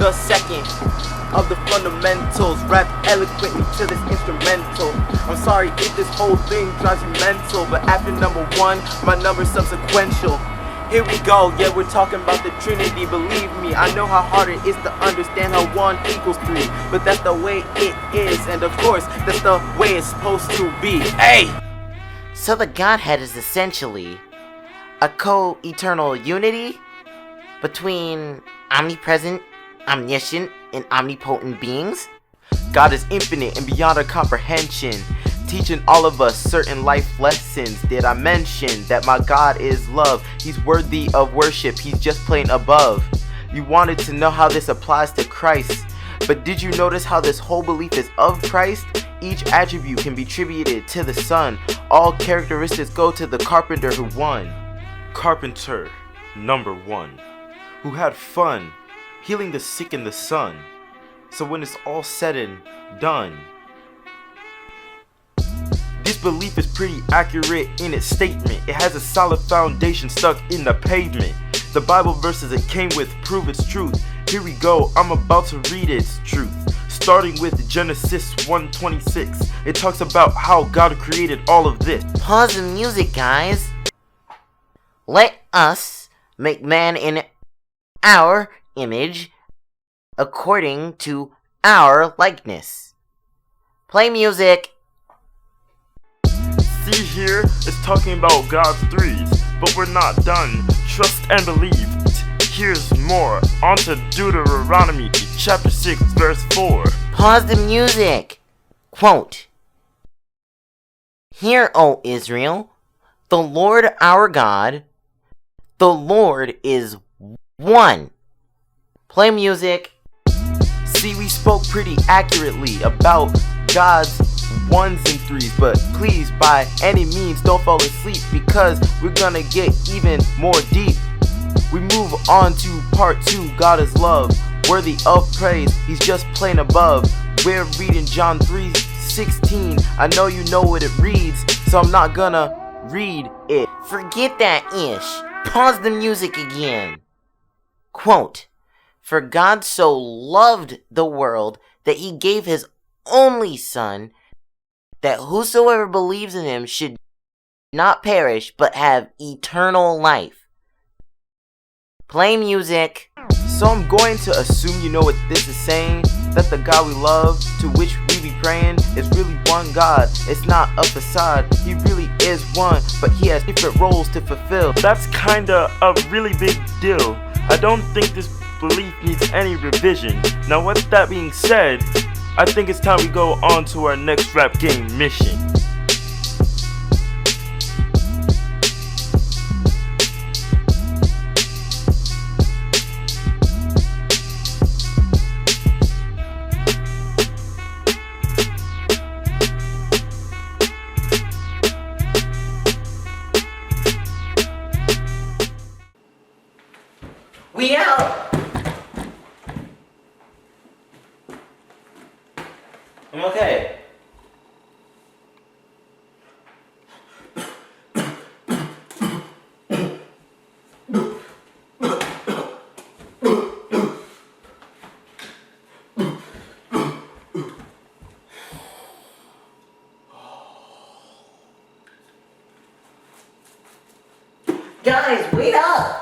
the second of the fundamentals, rap eloquently to this instrumental. I'm sorry if this whole thing drives you mental, but after number one, my number's subsequential. Here we go, yeah, we're talking about the Trinity. Believe me, I know how hard it is to understand how 1 equals 3, but that's the way it is, and of course, that's the way it's supposed to be. Hey! So the Godhead is essentially a co-eternal unity between omnipresent, omniscient, and omnipotent beings? God is infinite and beyond our comprehension, teaching all of us certain life lessons. Did I mention that my God is love? He's worthy of worship, he's just plain above. You wanted to know how this applies to Christ, but did you notice how this whole belief is of Christ? Each attribute can be attributed to the Son. All characteristics go to the carpenter who won. Carpenter, number 1, who had fun healing the sick and the son. So when it's all said and done, this belief is pretty accurate in its statement. It has a solid foundation stuck in the pavement. The Bible verses it came with prove its truth. Here we go, I'm about to read its truth. Starting with Genesis 1:26. It talks about how God created all of this. Pause the music, guys. Let us make man in our image, according to our likeness. Play music. See here, it's talking about God's threes, but we're not done. Trust and believe. Here's more. On to Deuteronomy chapter 6 verse 4. Pause the music. Quote, "Hear, O Israel, the Lord our God, the Lord is one." Play music. See, we spoke pretty accurately about God's ones and threes, but please, by any means, don't fall asleep, because we're gonna get even more deep. We move on to part 2, God is love, worthy of praise, he's just plain above. We're reading John 3:16. I know you know what it reads, so I'm not gonna read it. Forget that ish. Pause the music again. Quote, "For God so loved the world that he gave his only Son, that whosoever believes in him should not perish but have eternal life." Play music. So I'm going to assume you know what this is saying, that the God we love, to which we be praying, is really one God. It's not a facade, he really is one, but he has different roles to fulfill. That's kinda a really big deal. I don't think this belief needs any revision. Now with that being said, I think it's time we go on to our next rap game mission. We out. I'm okay. Guys, wait up.